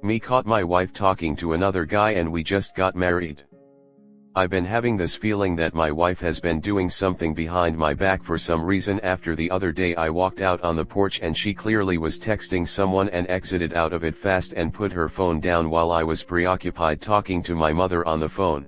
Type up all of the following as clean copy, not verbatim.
Me caught my wife talking to another guy and we just got married. I've been having this feeling that my wife has been doing something behind my back for some reason. After the other day I walked out on the porch and she clearly was texting someone and exited out of it fast and put her phone down while I was preoccupied talking to my mother on the phone.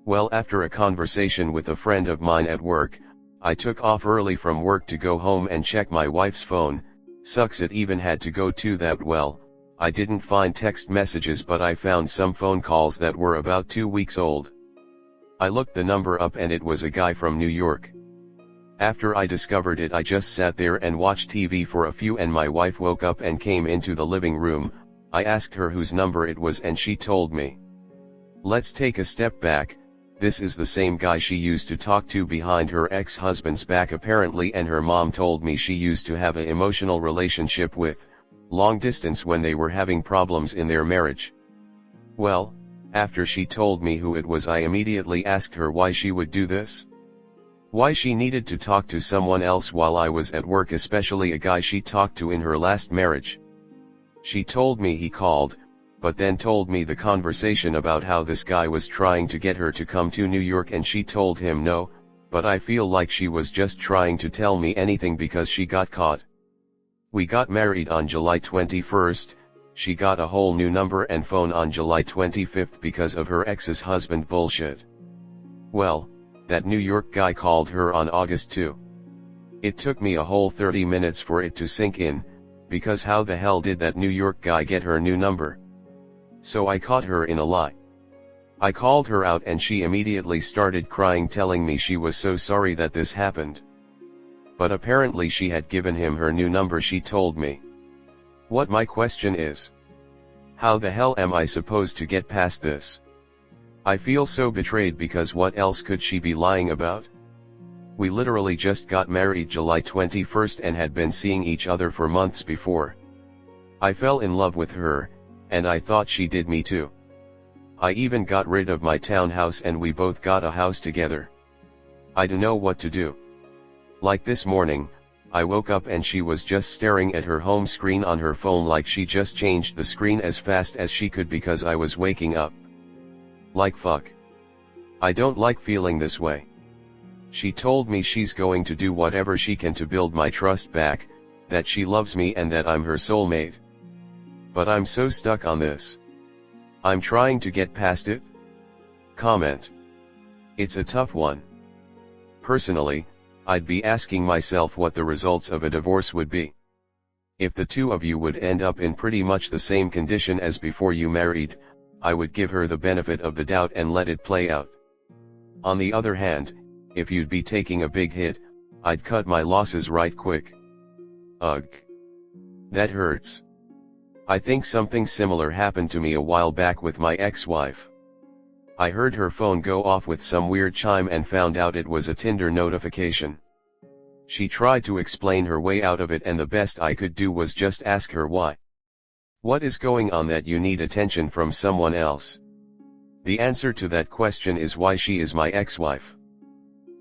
Well, after a conversation with a friend of mine at work, I took off early from work to go home and check my wife's phone. Sucks it even had to go to that. Well, I didn't find text messages but I found some phone calls that were about 2 weeks old. I looked the number up and it was a guy from New York. After I discovered it I just sat there and watched TV for a few and my wife woke up and came into the living room. I asked her whose number it was and she told me. Let's take a step back. This is the same guy she used to talk to behind her ex-husband's back apparently, and her mom told me she used to have an emotional relationship with, long distance, when they were having problems in their marriage. Well, after she told me who it was I immediately asked her why she would do this. Why she needed to talk to someone else while I was at work, especially a guy she talked to in her last marriage. She told me he called, but then told me the conversation about how this guy was trying to get her to come to New York and she told him no, but I feel like she was just trying to tell me anything because she got caught. We got married on July 21st, she got a whole new number and phone on July 25th because of her ex's husband bullshit. Well, that New York guy called her on August 2. It took me a whole 30 minutes for it to sink in, because how the hell did that New York guy get her new number? So I caught her in a lie. I called her out and she immediately started crying, telling me she was so sorry that this happened. But apparently she had given him her new number, she told me. What my question is, how the hell am I supposed to get past this? I feel so betrayed because what else could she be lying about? We literally just got married July 21st and had been seeing each other for months before. I fell in love with her, and I thought she did me too. I even got rid of my townhouse and we both got a house together. I don't know what to do. Like this morning, I woke up and she was just staring at her home screen on her phone like she just changed the screen as fast as she could because I was waking up. Like fuck. I don't like feeling this way. She told me she's going to do whatever she can to build my trust back, that she loves me and that I'm her soulmate. But I'm so stuck on this. I'm trying to get past it. Comment. It's a tough one. Personally, I'd be asking myself what the results of a divorce would be. If the two of you would end up in pretty much the same condition as before you married, I would give her the benefit of the doubt and let it play out. On the other hand, if you'd be taking a big hit, I'd cut my losses right quick. Ugh. That hurts. I think something similar happened to me a while back with my ex-wife. I heard her phone go off with some weird chime and found out it was a Tinder notification. She tried to explain her way out of it and the best I could do was just ask her why. What is going on that you need attention from someone else? The answer to that question is why she is my ex-wife.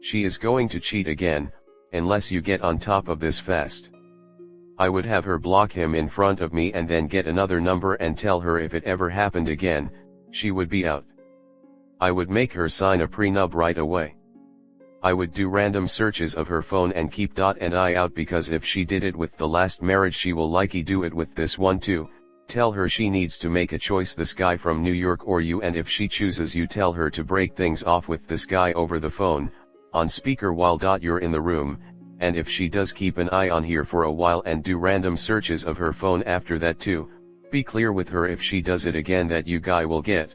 She is going to cheat again, unless you get on top of this fast. I would have her block him in front of me and then get another number and tell her if it ever happened again, she would be out. I would make her sign a prenup right away. I would do random searches of her phone and keep an eye out because if she did it with the last marriage she will likely do it with this one too. Tell her she needs to make a choice, this guy from New York or you, and if she chooses you tell her to break things off with this guy over the phone, on speaker while you're in the room. And if she does keep an eye on here for a while and do random searches of her phone after that too, be clear with her if she does it again that you guy will get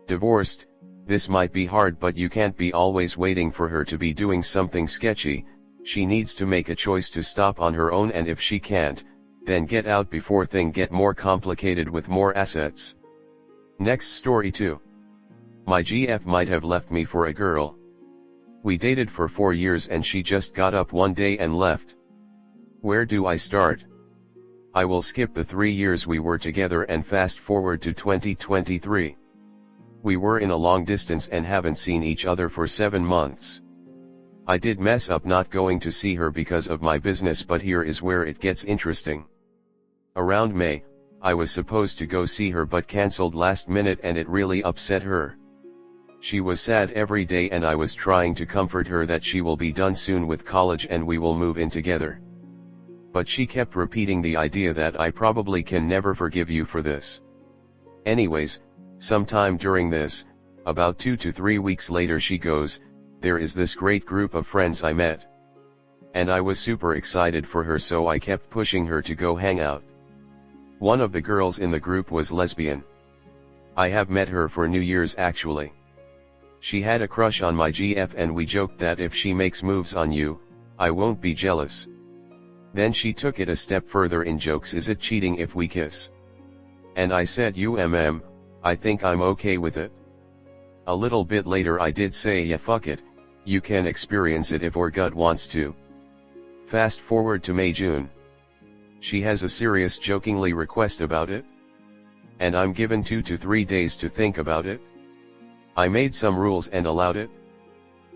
divorced. This might be hard but you can't be always waiting for her to be doing something sketchy. She needs to make a choice to stop on her own, and if she can't, then get out before things get more complicated with more assets. Next story 2. My GF might have left me for a girl. We dated for 4 years and she just got up one day and left. Where do I start? I will skip the 3 years we were together and fast forward to 2023. We were in a long distance and haven't seen each other for 7 months. I did mess up not going to see her because of my business, but here is where it gets interesting. Around May, I was supposed to go see her but cancelled last minute and it really upset her. She was sad every day and I was trying to comfort her that she will be done soon with college and we will move in together. But she kept repeating the idea that I probably can never forgive you for this. Anyways, sometime during this, about 2 to 3 weeks later she goes, there is this great group of friends I met. And I was super excited for her so I kept pushing her to go hang out. One of the girls in the group was lesbian. I have met her for New Year's actually. She had a crush on my GF and we joked that if she makes moves on you, I won't be jealous. Then she took it a step further in jokes, is it cheating if we kiss? And I said I think I'm okay with it. A little bit later I did say yeah fuck it, you can experience it if your gut wants to. Fast forward to May-June. She has a serious jokingly request about it. And I'm given 2 to 3 days to think about it. I made some rules and allowed it.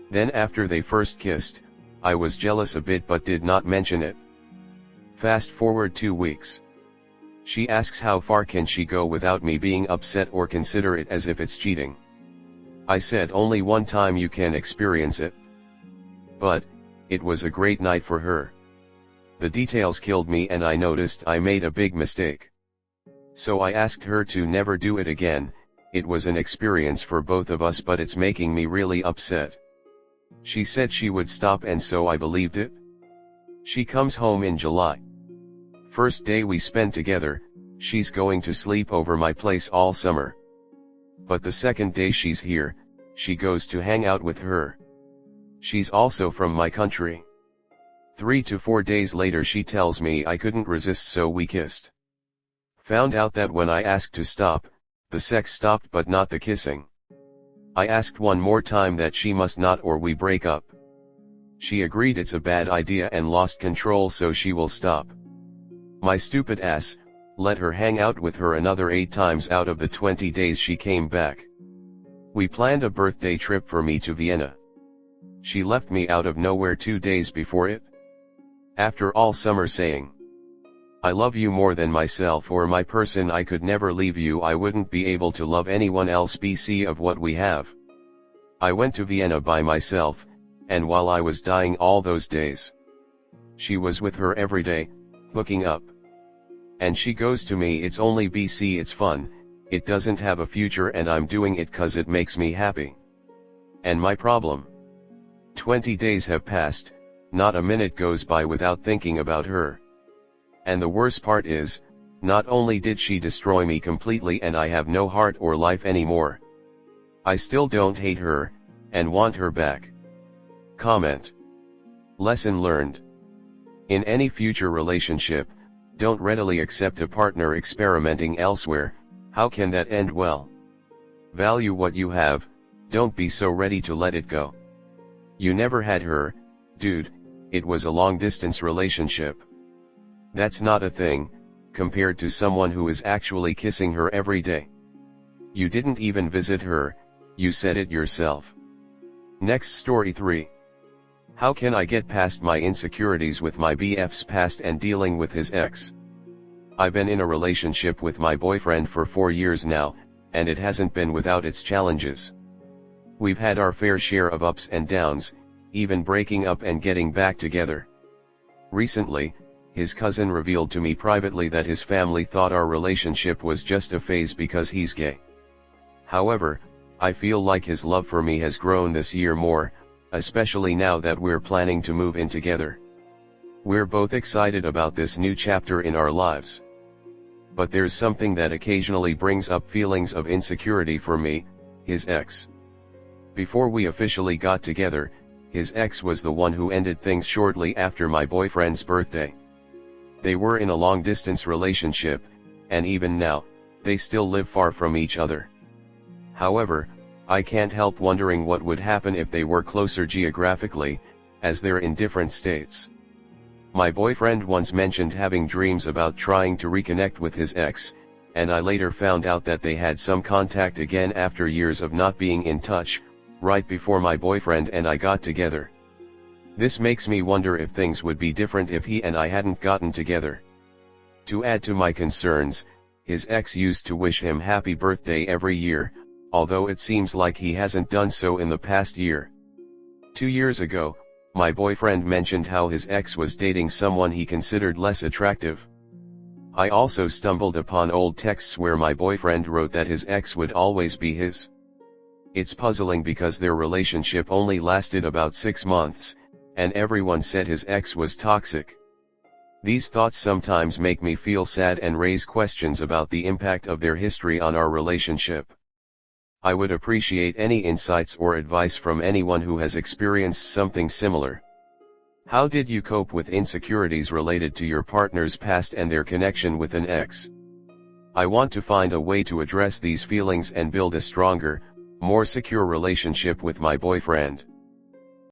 Then after they first kissed, I was jealous a bit but did not mention it. Fast forward 2 weeks. She asks how far can she go without me being upset or consider it as if it's cheating. I said only one time you can experience it. But, it was a great night for her. The details killed me and I noticed I made a big mistake. So I asked her to never do it again. It was an experience for both of us but it's making me really upset. She said she would stop and so I believed it. She comes home in July. First day we spent together, she's going to sleep over my place all summer. But the second day she's here, she goes to hang out with her. She's also from my country. 3 to 4 days later she tells me I couldn't resist so we kissed. Found out that when I asked to stop, the sex stopped but not the kissing. I asked one more time that she must not or we break up. She agreed it's a bad idea and lost control so she will stop. My stupid ass, let her hang out with her another 8 times out of the 20 days she came back. We planned a birthday trip for me to Vienna. She left me out of nowhere 2 days before it. After all summer saying, I love you more than myself or my person, I could never leave you, I wouldn't be able to love anyone else BC of what we have. I went to Vienna by myself, and while I was dying all those days, she was with her every day, hooking up. And she goes to me, it's only BC, it's fun, it doesn't have a future and I'm doing it cause it makes me happy. And my problem? 20 days have passed, not a minute goes by without thinking about her. And the worst part is, not only did she destroy me completely and I have no heart or life anymore, I still don't hate her, and want her back. Comment. Lesson learned. In any future relationship, don't readily accept a partner experimenting elsewhere. How can that end well? Value what you have, don't be so ready to let it go. You never had her, dude, it was a long-distance relationship. That's not a thing, compared to someone who is actually kissing her every day. You didn't even visit her, you said it yourself. Next story 3. How can I get past my insecurities with my BF's past and dealing with his ex? I've been in a relationship with my boyfriend for 4 years now, and it hasn't been without its challenges. We've had our fair share of ups and downs, even breaking up and getting back together. Recently, his cousin revealed to me privately that his family thought our relationship was just a phase because he's gay. However, I feel like his love for me has grown this year more, especially now that we're planning to move in together. We're both excited about this new chapter in our lives. But there's something that occasionally brings up feelings of insecurity for me, his ex. Before we officially got together, his ex was the one who ended things shortly after my boyfriend's birthday. They were in a long-distance relationship, and even now, they still live far from each other. However, I can't help wondering what would happen if they were closer geographically, as they're in different states. My boyfriend once mentioned having dreams about trying to reconnect with his ex, and I later found out that they had some contact again after years of not being in touch, right before my boyfriend and I got together. This makes me wonder if things would be different if he and I hadn't gotten together. To add to my concerns, His ex used to wish him happy birthday every year, although it seems like he hasn't done so in the past year. 2 years ago, my boyfriend mentioned how his ex was dating someone he considered less attractive. I also stumbled upon old texts where my boyfriend wrote that his ex would always be his. It's puzzling because their relationship only lasted about 6 months, and everyone said his ex was toxic. These thoughts sometimes make me feel sad and raise questions about the impact of their history on our relationship. I would appreciate any insights or advice from anyone who has experienced something similar. How did you cope with insecurities related to your partner's past and their connection with an ex? I want to find a way to address these feelings and build a stronger, more secure relationship with my boyfriend.